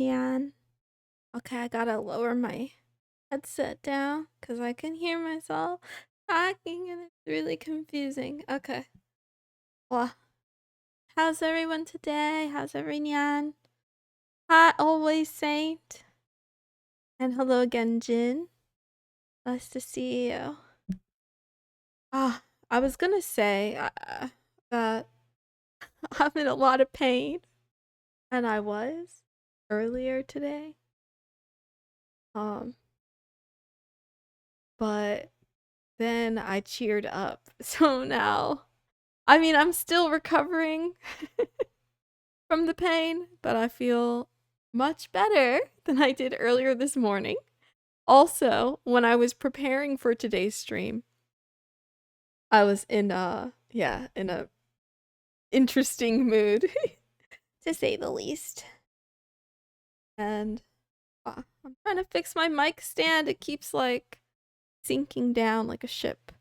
Yan. Okay, I gotta lower my headset down because I can hear myself talking and it's really confusing. Okay. Well, how's everyone today? How's everyone? Hi, always saint. And hello again, Jin. Nice to see you. I was gonna say that I'm in a lot of pain, and I was earlier today. But then I cheered up. So now, I mean, I'm still recovering from the pain, but I feel much better than I did earlier this morning. Also, when I was preparing for today's stream, I was in a interesting mood to say the least. And I'm trying to fix my mic stand. It keeps like sinking down like a ship.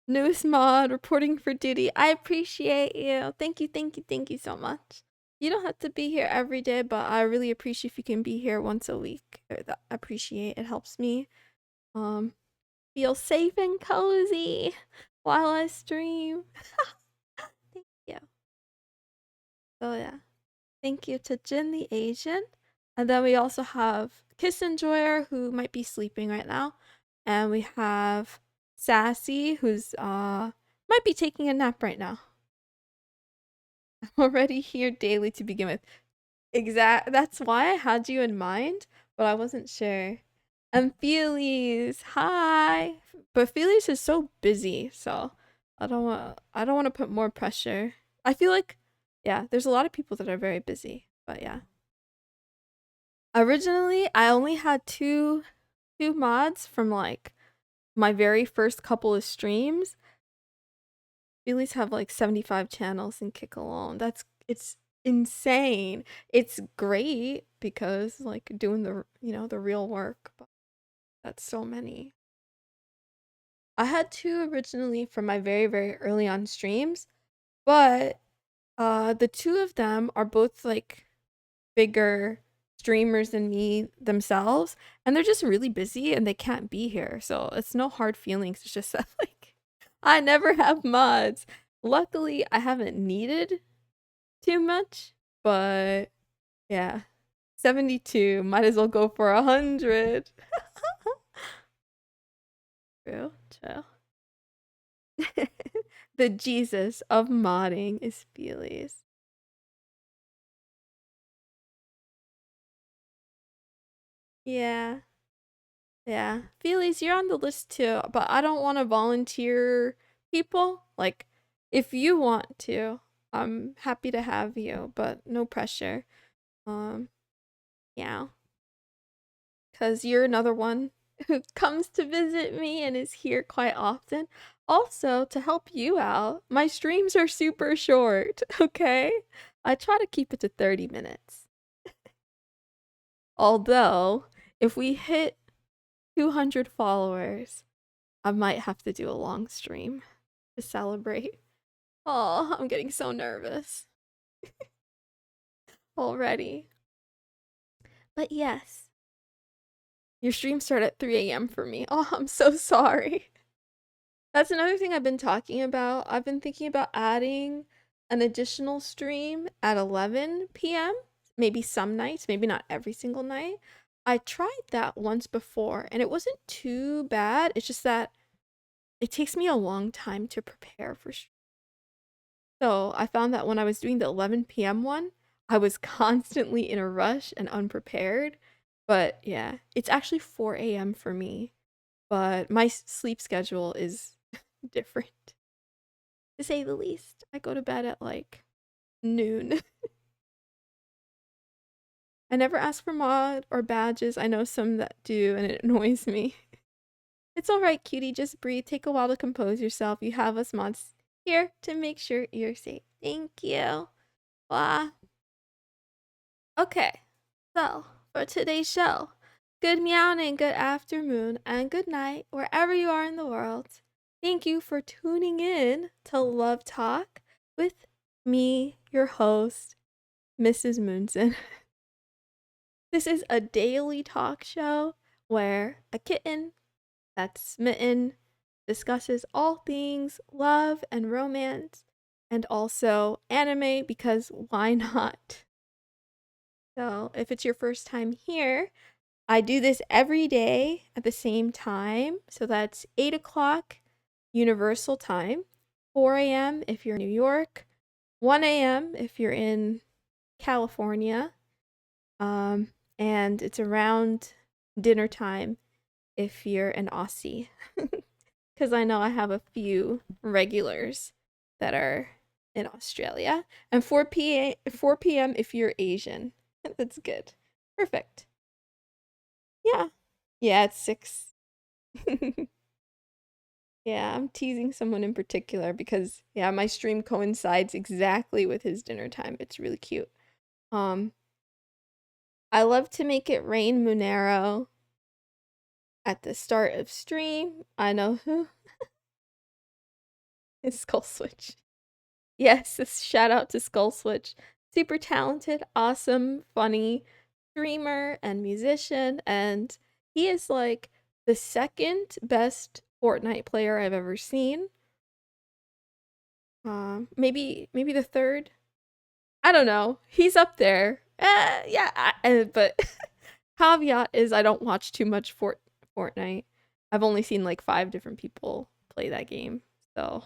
Newest mod reporting for duty. I appreciate you. Thank you so much. You don't have to be here every day, but I really appreciate if you can be here once a week. I appreciate it. Helps me feel safe and cozy while I stream. Thank you. So yeah. Thank you to Jin the Asian. And then we also have Kiss Enjoyer, who might be sleeping right now. And we have Sassy, who's might be taking a nap right now. I'm already here daily to begin with. That's why I had you in mind, but I wasn't sure. And Feelies, hi. But Feelies is so busy, so I don't want to put more pressure. I feel like there's a lot of people that are very busy, but yeah. Originally, I only had two mods from like my very first couple of streams. Feelies have like 75 channels in Kick alone. It's insane. It's great because like doing the real work, but that's so many. I had two originally from my very, very early on streams, but the two of them are both like bigger streamers than me themselves, and they're just really busy and they can't be here. So it's no hard feelings. It's just that like I never have mods. Luckily, I haven't needed too much, but yeah. 72, might as well go for 100. True. The Jesus of modding is Feelies. Yeah. Yeah. Feelies, you're on the list too, but I don't want to volunteer people. Like, if you want to, I'm happy to have you, but no pressure. Yeah. Because you're another one who comes to visit me and is here quite often. Also, to help you out, my streams are super short, okay? I try to keep it to 30 minutes. Although, if we hit 200 followers, I might have to do a long stream to celebrate. Oh, I'm getting so nervous already. But yes, your stream started at 3 a.m. for me. Oh, I'm so sorry. That's another thing I've been talking about. I've been thinking about adding an additional stream at 11 p.m. Maybe some nights, maybe not every single night. I tried that once before and it wasn't too bad. It's just that it takes me a long time to prepare for stream. So I found that when I was doing the 11 p.m. one, I was constantly in a rush and unprepared. But yeah, it's actually 4 a.m. for me. But my sleep schedule is different, to say the least. I go to bed at like noon. I never ask for mod or badges. I know some that do, and it annoys me. It's alright, cutie. Just breathe. Take a while to compose yourself. You have us mods here to make sure you're safe. Thank you. Wow. Okay, so for today's show, good meowing, good afternoon, and good night wherever you are in the world. Thank you for tuning in to Love Talk with me, your host, Mrs. Moonson. This is a daily talk show where a kitten that's smitten discusses all things love and romance and also anime because why not? So, if it's your first time here, I do this every day at the same time. So that's 8 o'clock Universal Time, 4 a.m. if you're in New York, 1 a.m. if you're in California, um, and it's around dinner time if you're an Aussie. Because I know I have a few regulars that are in Australia, and 4 p.m. if you're Asian. That's good. Perfect. Yeah. Yeah, it's 6. Yeah, I'm teasing someone in particular because yeah, my stream coincides exactly with his dinner time. It's really cute. Um, I love to make it rain Monero at the start of stream. I know who is Skull Switch. Yes, this shout out to Skull Switch. Super talented, awesome, funny streamer and musician, and he is like the second best Fortnite player I've ever seen. Maybe the third. I don't know. He's up there. Yeah, but caveat is I don't watch too much Fortnite. I've only seen like 5 different people play that game. So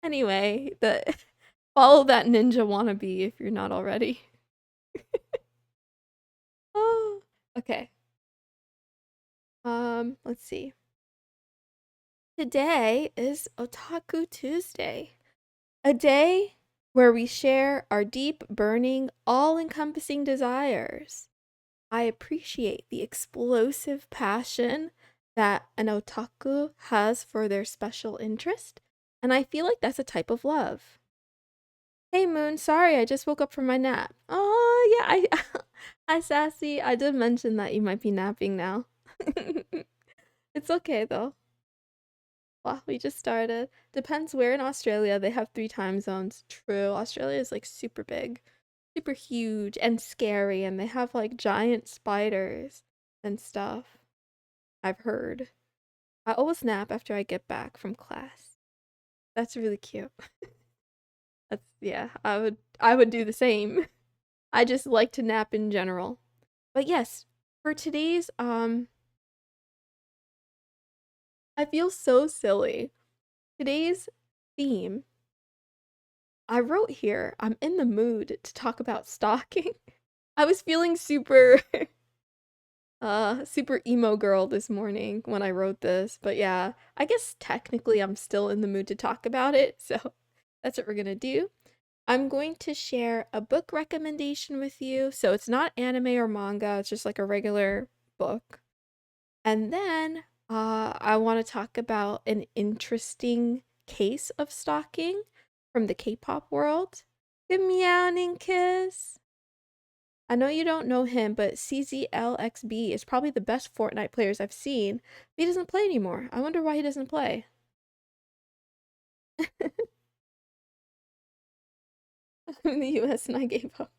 anyway, the follow that ninja wannabe if you're not already. Oh, okay. Let's see. Today is Otaku Tuesday, a day where we share our deep, burning, all-encompassing desires. I appreciate the explosive passion that an otaku has for their special interest, and I feel like that's a type of love. Hey Moon, sorry, I just woke up from my nap. Oh, yeah, hi Sassy. I did mention that you might be napping now. It's okay though. Well, we just started. Depends where in Australia. They have 3 time zones. True. Australia is like super big, super huge and scary, and they have like giant spiders and stuff. I've heard. I always nap after I get back from class. That's really cute. That's yeah, I would do the same. I just like to nap in general. But yes, for today's I feel so silly. Today's theme I wrote here, I'm in the mood to talk about stalking. I was feeling super super emo girl this morning when I wrote this, but yeah, I guess technically I'm still in the mood to talk about it, so that's what we're gonna do. I'm going to share a book recommendation with you. So it's not anime or manga, it's just like a regular book. And then I want to talk about an interesting case of stalking from the K-pop world. The meowing kiss. I know you don't know him, but CZLXB is probably the best Fortnite players I've seen. But he doesn't play anymore. I wonder why he doesn't play. I'm in the US and I gave up.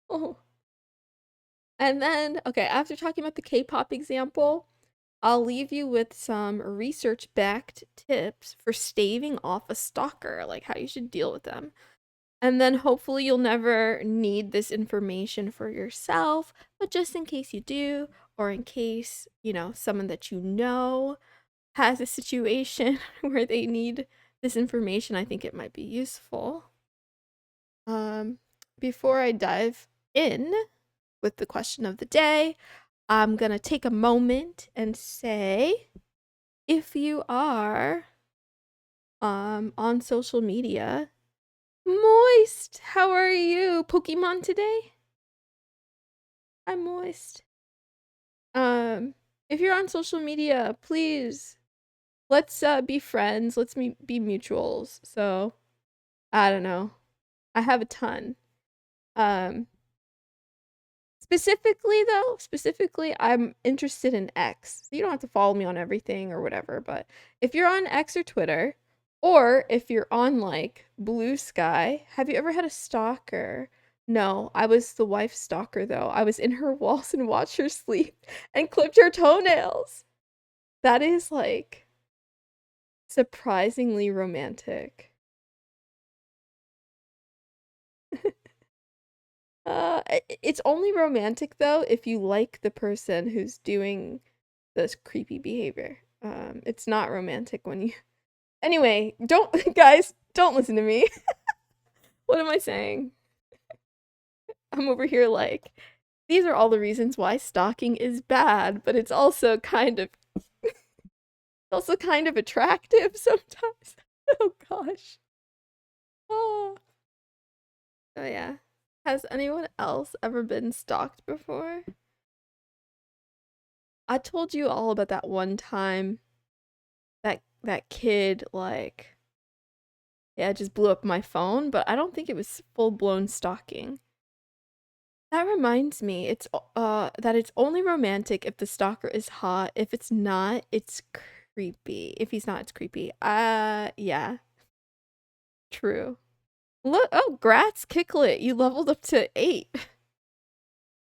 Oh. And then, okay, after talking about the K-pop example, I'll leave you with some research-backed tips for staving off a stalker, like how you should deal with them. And then hopefully you'll never need this information for yourself, but just in case you do, or in case, someone that you know has a situation where they need this information, I think it might be useful. Um, Before I dive in with the question of the day, I'm gonna take a moment and say if you are on social media, Moist, how are you? Pokemon today? I'm Moist. If you're on social media, please let's be friends. Let's be mutuals. So, I don't know. I have a ton. Um Specifically, I'm interested in X. So you don't have to follow me on everything or whatever, but if you're on X or Twitter, or if you're on like Blue Sky, have you ever had a stalker No, I was the wife stalker though. I was in her walls and watched her sleep and clipped her toenails. That is like surprisingly romantic. It's only romantic though if you like the person who's doing this creepy behavior. It's not romantic when you. Anyway, don't guys, don't listen to me. What am I saying? I'm over here like these are all the reasons why stalking is bad, but it's also kind of attractive sometimes. Oh gosh. Oh. Oh yeah. Has anyone else ever been stalked before? I told you all about that one time that kid like yeah, just blew up my phone, but I don't think it was full-blown stalking. That reminds me, that it's only romantic if the stalker is hot. If it's not, it's creepy. If he's not, it's creepy. Yeah, true. Look, oh, grats, Kicklet, you leveled up to 8.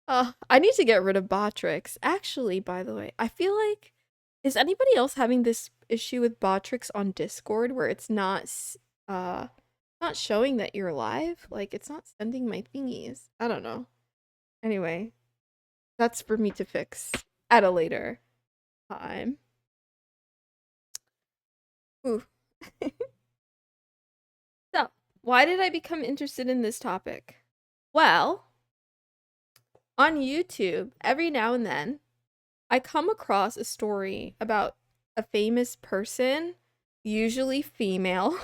I need to get rid of Botrix. Actually, by the way, I feel like is anybody else having this issue with Botrix on Discord where it's not showing that you're live? Like it's not sending my thingies. I don't know. Anyway, that's for me to fix at a later time. Ooh. So, why did I become interested in this topic? Well, on YouTube, every now and then, I come across a story about a famous person, usually female,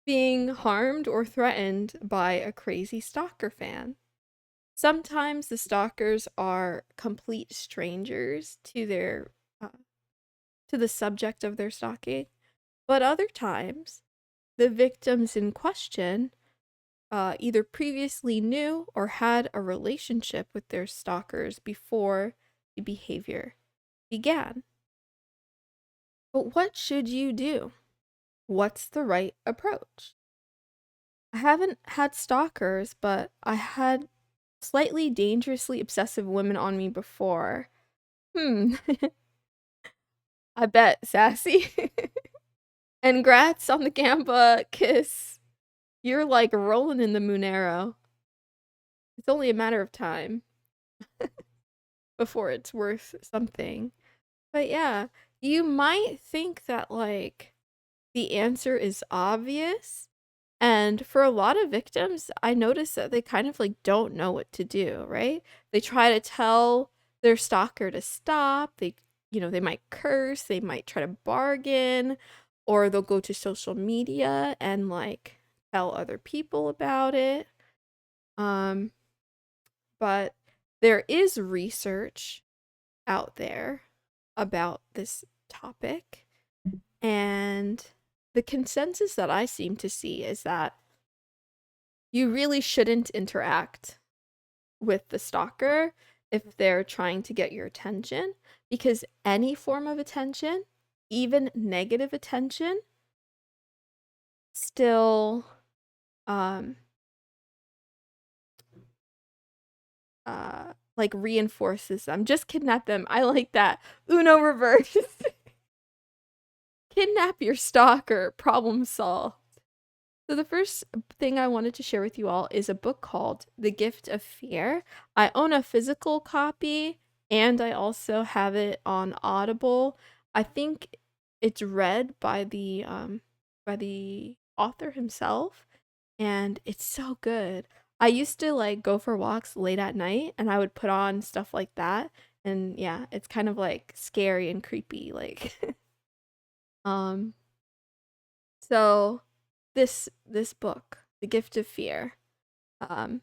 being harmed or threatened by a crazy stalker fan. Sometimes the stalkers are complete strangers to the subject of their stalking, but other times the victims in question either previously knew or had a relationship with their stalkers before the behavior began. But what should you do? What's the right approach? I haven't had stalkers, but I had slightly dangerously obsessive women on me before. I bet, Sassy. And grats on the Gamba kiss. You're like rolling in the Moonero. It's only a matter of time before it's worth something. But yeah, you might think that like the answer is obvious. And for a lot of victims, I notice that they kind of like don't know what to do, right? They try to tell their stalker to stop. They might curse, they might try to bargain, or they'll go to social media and like tell other people about it. Um, but there is research out there about this topic, and the consensus that I seem to see is that you really shouldn't interact with the stalker if they're trying to get your attention, because any form of attention, even negative attention, still um like reinforces them. Just kidnap them. I like that. Uno reverse. Kidnap your stalker. Problem solved. So the first thing I wanted to share with you all is a book called The Gift of Fear. I own a physical copy and I also have it on Audible. I think it's read by the author himself, and it's so good. I used to like go for walks late at night and I would put on stuff like that, and yeah, it's kind of like scary and creepy like um so this book, The Gift of Fear, um,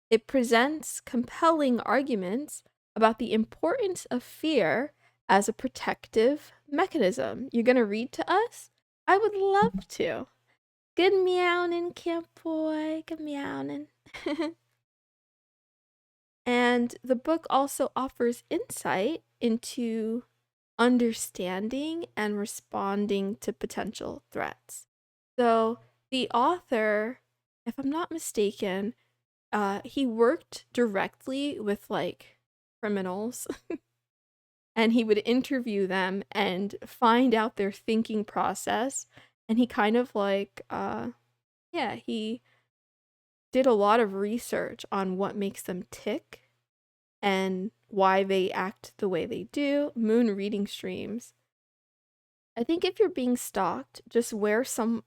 it presents compelling arguments about the importance of fear as a protective mechanism. You're gonna read to us? I would love to. Good meowing, camp boy. Good meowing. And the book also offers insight into understanding and responding to potential threats. So, the author, if I'm not mistaken, he worked directly with like criminals and he would interview them and find out their thinking process, and he kind of like yeah, he did a lot of research on what makes them tick and why they act the way they do. Moon reading streams. I think if you're being stalked, just wear something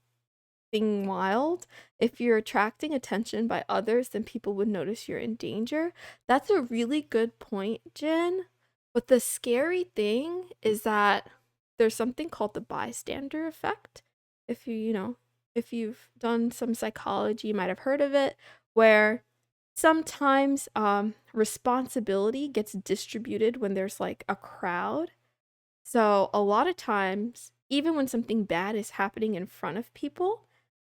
wild. If you're attracting attention by others, then people would notice you're in danger. That's a really good point, Jen. But the scary thing is that there's something called the bystander effect. If if you've done some psychology, you might have heard of it, where sometimes responsibility gets distributed when there's like a crowd. So a lot of times, even when something bad is happening in front of people,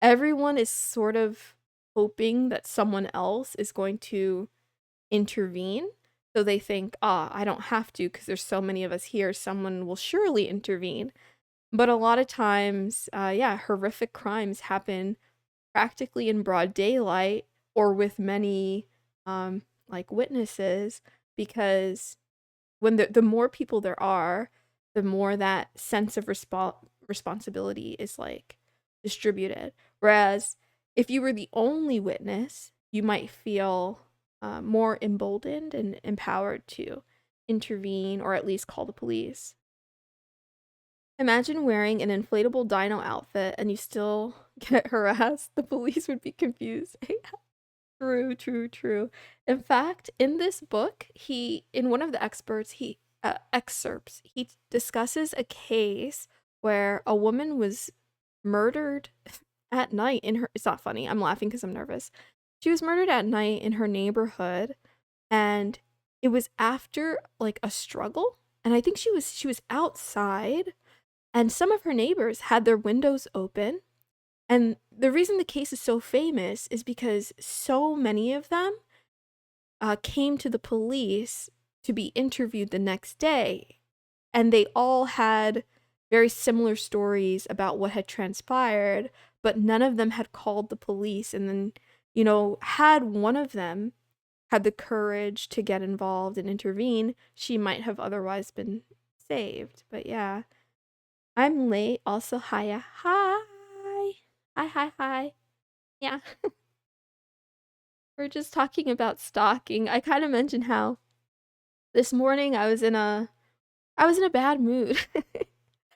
everyone is sort of hoping that someone else is going to intervene. So they think, I don't have to because there's so many of us here. Someone will surely intervene. But a lot of times, yeah, horrific crimes happen practically in broad daylight or with many like witnesses, because when the more people there are, the more that sense of responsibility is like distributed. Whereas if you were the only witness, you might feel more emboldened and empowered to intervene or at least call the police. Imagine wearing an inflatable dino outfit and you still get harassed. The police would be confused. True, true, true. In fact, in this book, in one of the excerpts, he discusses a case where a woman was murdered at night in her. It's not funny. I'm laughing because I'm nervous. She was murdered at night in her neighborhood, and it was after like a struggle. And I think she was outside, and some of her neighbors had their windows open. And the reason the case is so famous is because so many of them came to the police to be interviewed the next day. And they all had very similar stories about what had transpired, but none of them had called the police. And then, had one of them had the courage to get involved and intervene, she might have otherwise been saved. But yeah, I'm late. Also, hiya. Hi. Hi, hi, hi. Yeah. We're just talking about stalking. I kind of mentioned how this morning I was in a bad mood.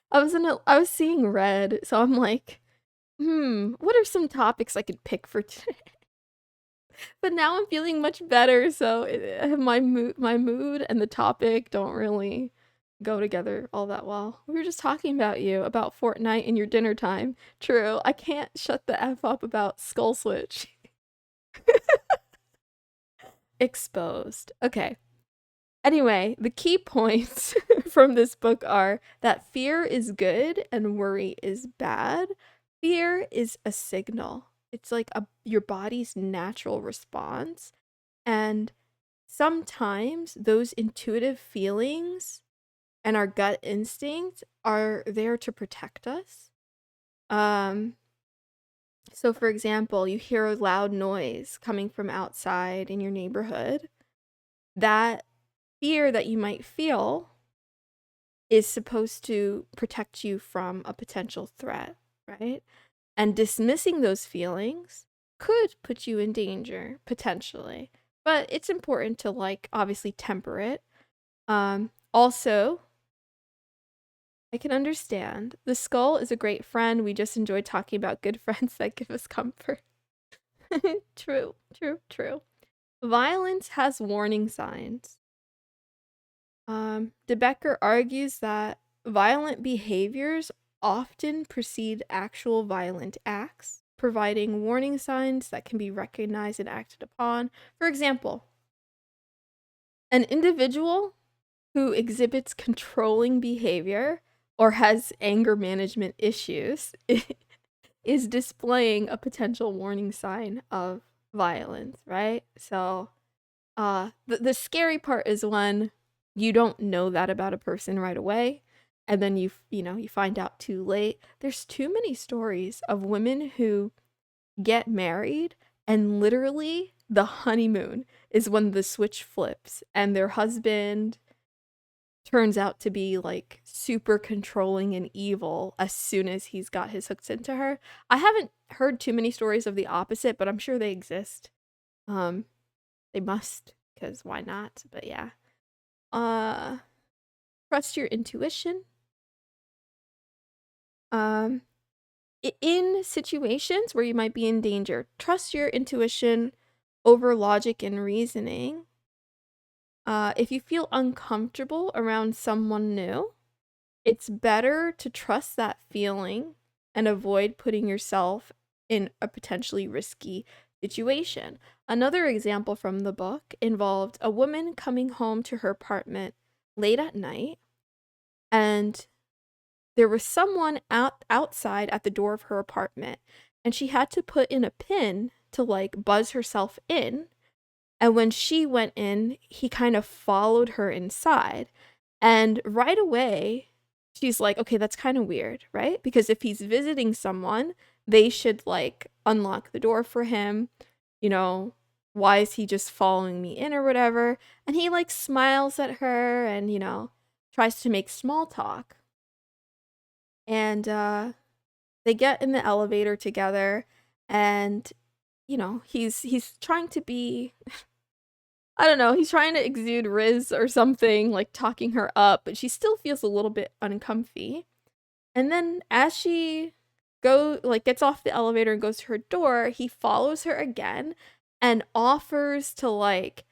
I was seeing red, so I'm like, what are some topics I could pick for today? But now I'm feeling much better, so my mood and the topic don't really go together all that well. We were just talking about you, about Fortnite and your dinner time. True, I can't shut the F up about Skull Switch. Exposed. Okay. Anyway, the key points from this book are that fear is good and worry is bad. Fear is a signal. It's like your body's natural response. And sometimes those intuitive feelings and our gut instincts are there to protect us. So for example, you hear a loud noise coming from outside in your neighborhood. That fear that you might feel is supposed to protect you from a potential threat, right? And dismissing those feelings could put you in danger, potentially. But it's important to, like, obviously temper it. Also, I can understand. The skull is a great friend. We just enjoy talking about good friends that give us comfort. True, true, true. Violence has warning signs. DeBecker argues that violent behaviors often precede actual violent acts, providing warning signs that can be recognized and acted upon. For example, an individual who exhibits controlling behavior or has anger management issues is displaying a potential warning sign of violence, right? So, the scary part is when you don't know that about a person right away, and then you find out too late. There's too many stories of women who get married and literally the honeymoon is when the switch flips and their husband turns out to be like super controlling and evil as soon as he's got his hooks into her. I haven't heard too many stories of the opposite, but I'm sure they exist. They must, because why not? But yeah. Trust your intuition. In situations where you might be in danger, trust your intuition over logic and reasoning. If you feel uncomfortable around someone new, it's better to trust that feeling and avoid putting yourself in a potentially risky situation. Another example from the book involved a woman coming home to her apartment late at night, and there was someone outside at the door of her apartment, and she had to put in a pin to like buzz herself in. And when she went in, he kind of followed her inside. And right away, she's like, okay, that's kind of weird, right? Because if he's visiting someone, they should like unlock the door for him. You know, why is he just following me in or whatever? And he like smiles at her and, you know, tries to make small talk. And they get in the elevator together, and you know, he's trying to be I don't know, he's trying to exude riz or something, like talking her up, but she still feels a little bit uncomfy. And then as she gets off the elevator and goes to her door, he follows her again and offers to like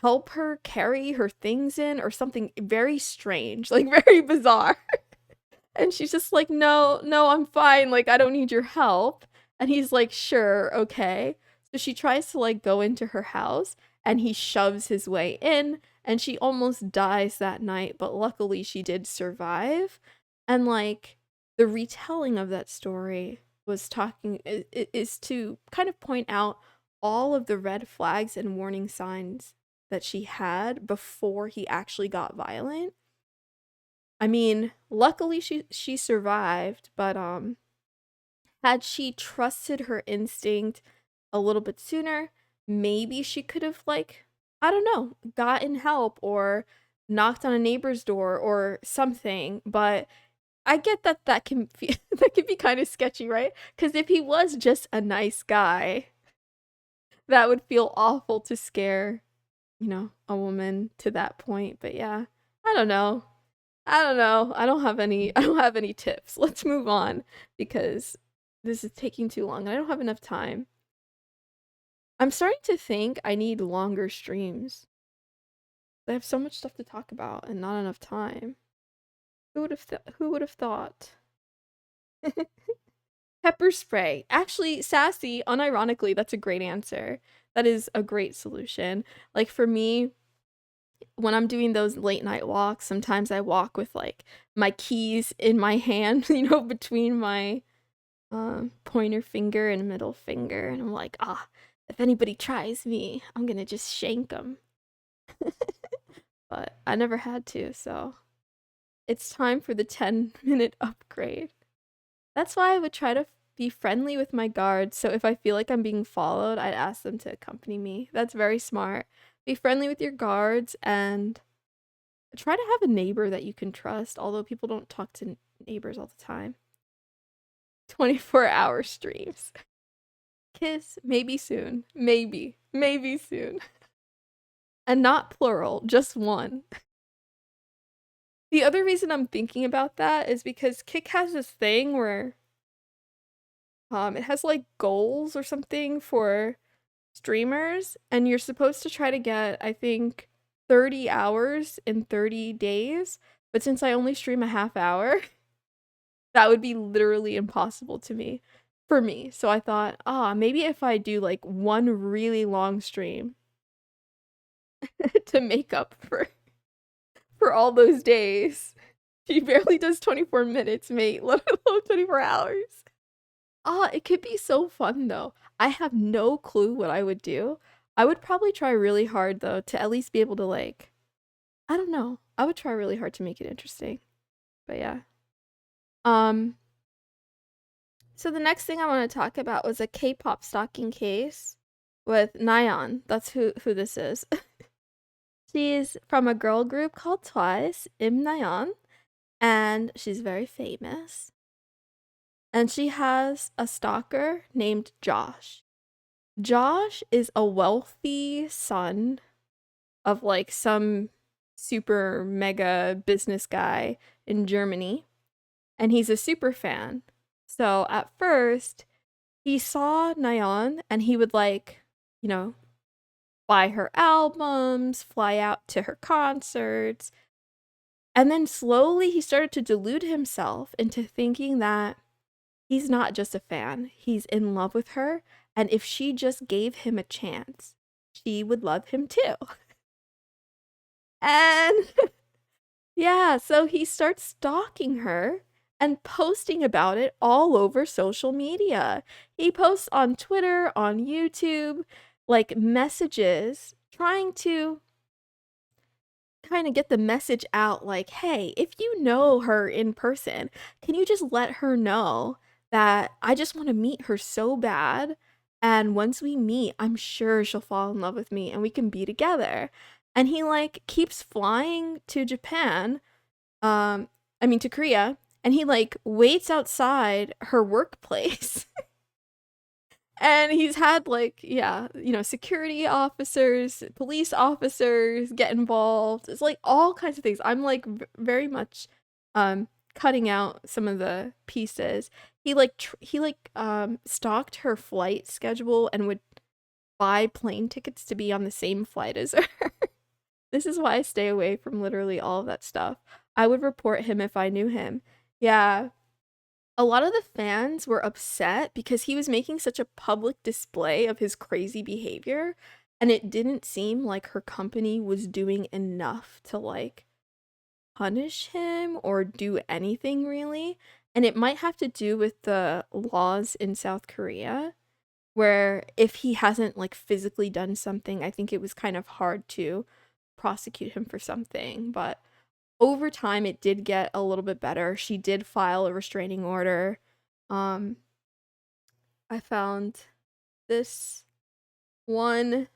help her carry her things in or something very strange, like very bizarre. And she's just like, no, I'm fine. Like, I don't need your help. And he's like, sure, okay. So she tries to like go into her house and he shoves his way in, and she almost dies that night, but luckily she did survive. And like the retelling of that story is to kind of point out all of the red flags and warning signs that she had before he actually got violent. I mean, luckily she survived, but had she trusted her instinct a little bit sooner, maybe she could have like, I don't know, gotten help or knocked on a neighbor's door or something. But I get that that can be that can be kind of sketchy, right? Cuz if he was just a nice guy, that would feel awful to scare, you know, a woman to that point. But yeah, I don't know. I don't have any tips. Let's move on because this is taking too long and I don't have enough time. I'm starting to think I need longer streams. I have so much stuff to talk about and not enough time. Who would have thought? Pepper spray. Actually, sassy, unironically, that's a great answer. That is a great solution. Like for me, when I'm doing those late night walks, sometimes I walk with like my keys in my hand, you know, between my pointer finger and middle finger, and I'm like, if anybody tries me, I'm gonna just shank them. But I never had to, so it's time for the 10-minute upgrade. That's why I would try to be friendly with my guards, so if I feel like I'm being followed, I'd ask them to accompany me. That's very smart. Be friendly with your guards and try to have a neighbor that you can trust, although people don't talk to neighbors all the time. 24-hour streams. Kiss, maybe soon. Maybe soon. And not plural, just one. The other reason I'm thinking about that is because Kik has this thing where it has like goals or something for streamers, and you're supposed to try to get, I think, 30 hours in 30 days. But since I only stream a half hour, that would be literally impossible for me. So I thought, maybe if I do like one really long stream to make up for all those days. She barely does 24 minutes, mate, let alone 24 hours. It could be so fun though. I have no clue what I would do. I would probably try really hard though to at least be able to like, I don't know. I would try really hard to make it interesting. But yeah. So the next thing I want to talk about was a K-pop stalking case. with Nayeon. That's who this is. She's from a girl group called Twice, Im Nayeon, and she's very famous. And she has a stalker named Josh. Josh is a wealthy son of like some super mega business guy in Germany, and he's a super fan. So at first, he saw Nayeon and he would like, you know, buy her albums, fly out to her concerts. And then slowly he started to delude himself into thinking that he's not just a fan, he's in love with her. And if she just gave him a chance, she would love him too. And yeah, so he starts stalking her and posting about it all over social media. He posts on Twitter, on YouTube, like messages trying to kind of get the message out like, hey, if you know her in person, can you just let her know that I just want to meet her so bad? And once we meet, I'm sure she'll fall in love with me and we can be together. And he like keeps flying to Japan, to Korea, and he like waits outside her workplace. And he's had like, yeah, security officers, police officers get involved. It's like all kinds of things. I'm like very much cutting out some of the pieces. He stalked her flight schedule and would buy plane tickets to be on the same flight as her. This is why I stay away from literally all of that stuff. I would report him if I knew him. Yeah, a lot of the fans were upset because he was making such a public display of his crazy behavior, and it didn't seem like her company was doing enough to like punish him or do anything really. And it might have to do with the laws in South Korea, where if he hasn't like physically done something, I think it was kind of hard to prosecute him for something. But over time it did get a little bit better. She did file a restraining order. Um I found this one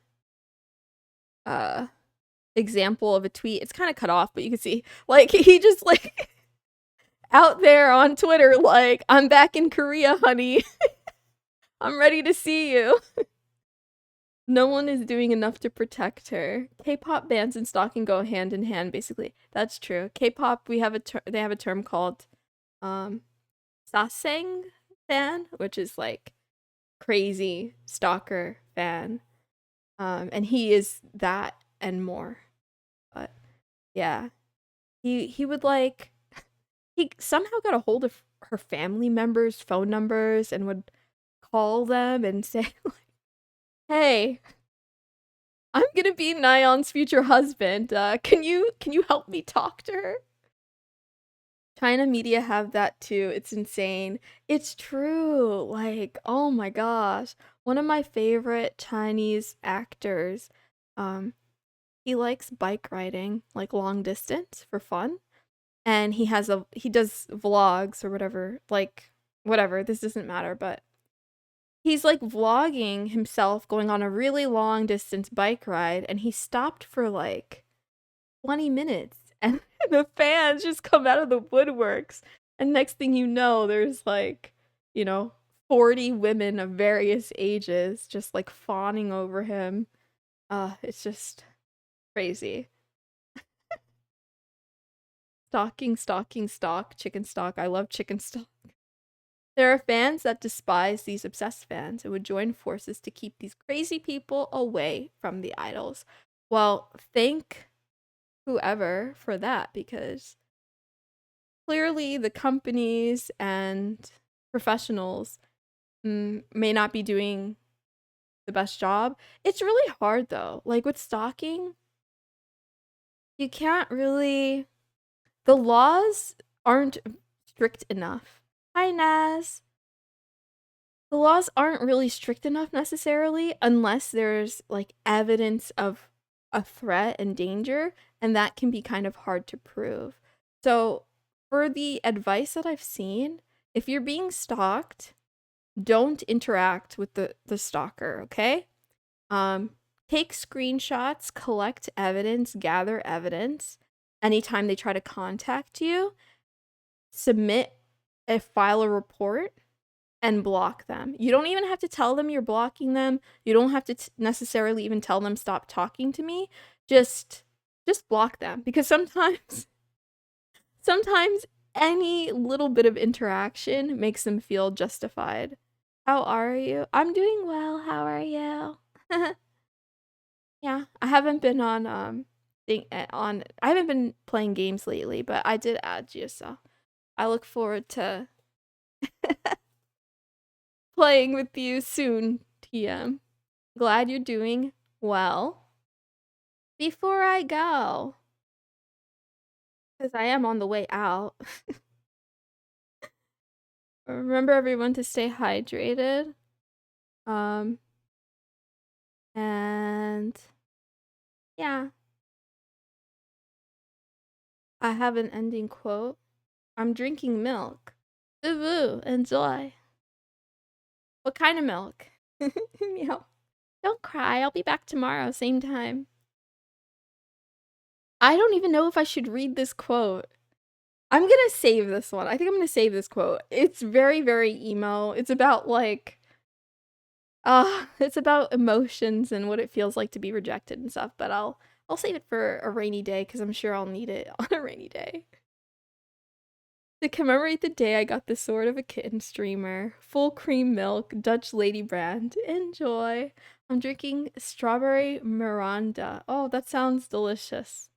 uh example of a tweet. It's kind of cut off, but you can see like he just like out there on Twitter like, I'm back in Korea, honey. I'm ready to see you. No one is doing enough to protect her. K-pop bands and stalking go hand in hand, basically. That's true. K-pop, they have a term called um saseng fan, which is like crazy stalker fan. And he is that and more. But yeah, he would like he somehow got a hold of her family members' phone numbers and would call them and say like, "Hey, I'm gonna be Nayeon's future husband. Can you help me talk to her?" China media have that too. It's insane. It's true. Like, oh my gosh. One of my favorite Chinese actors, um, he likes bike riding, like long distance for fun. And he does vlogs or whatever, like whatever, this doesn't matter, but he's like vlogging himself going on a really long distance bike ride, and he stopped for like 20 minutes and the fans just come out of the woodworks, and next thing you know there's like, you know 40 women of various ages just like fawning over him. It's just crazy. Stalking, stalking, stalk, chicken stock. I love chicken stock. There are fans that despise these obsessed fans and would join forces to keep these crazy people away from the idols. Well, thank whoever for that, because clearly the companies and professionals may not be doing the best job. It's really hard though. Like with stalking, you can't really, the laws aren't strict enough. Hi, Naz. The laws aren't really strict enough necessarily unless there's like evidence of a threat and danger, and that can be kind of hard to prove. So, for the advice that I've seen, if you're being stalked, don't interact with the stalker, okay? Take screenshots, collect evidence, gather evidence. Anytime they try to contact you, file a report and block them. You don't even have to tell them you're blocking them. You don't have to necessarily even tell them stop talking to me. Just block them, because sometimes any little bit of interaction makes them feel justified. How are you? I'm doing well. How are you? Yeah, I haven't been on I haven't been playing games lately, but I did add you, so I look forward to playing with you soon, TM. Glad you're doing well. Before I go, because I am on the way out, remember everyone to stay hydrated. And yeah, I have an ending quote. I'm drinking milk. Boo, enjoy. What kind of milk? Meow. Don't cry. I'll be back tomorrow, same time. I don't even know if I should read this quote. I'm gonna save this one. I think I'm gonna save this quote. It's very, very emo. It's about like, it's about emotions and what it feels like to be rejected and stuff. But I'll save it for a rainy day, because I'm sure I'll need it on a rainy day. To commemorate the day I got the Sword of a Kitten streamer, full cream milk, Dutch lady brand. Enjoy. I'm drinking strawberry Miranda. Oh, that sounds delicious.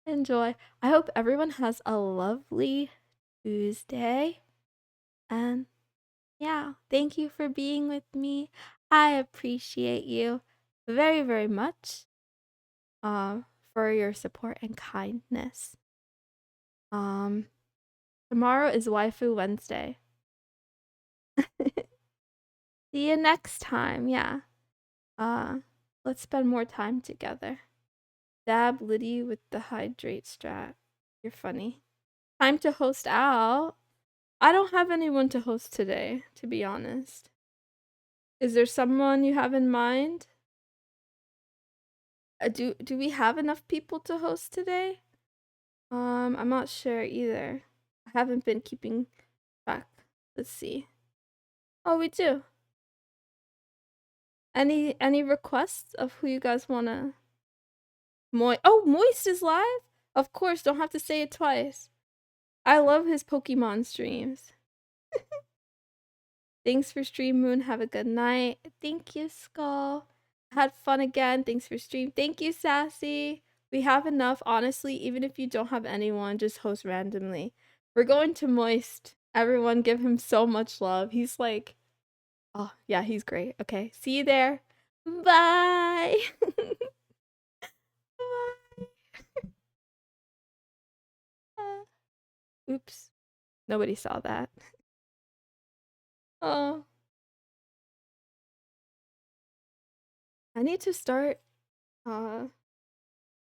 Enjoy. I hope everyone has a lovely Tuesday. And yeah, thank you for being with me. I appreciate you very, very much for your support and kindness. Tomorrow is Waifu Wednesday. See you next time. Yeah. Let's spend more time together. Dab Liddy with the hydrate strat. You're funny. Time to host out. I don't have anyone to host today, to be honest. Is there someone you have in mind? Do we have enough people to host today? I'm not sure either. I haven't been keeping track. Let's see. Oh, we do. Any requests of who you guys wanna? Moist is live? Of course, don't have to say it twice. I love his Pokemon streams. Thanks for stream, Moon. Have a good night. Thank you, Skull. Had fun again. Thanks for stream. Thank you, Sassy. We have enough, honestly. Even if you don't have anyone, just host randomly. We're going to Moist. Everyone give him so much love. He's like, oh, yeah, he's great. Okay, see you there. Bye. Bye. Oops. Nobody saw that. Oh. I need to start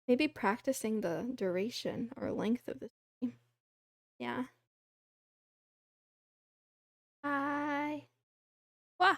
maybe practicing the duration or length of the stream. Yeah. Bye. Wah.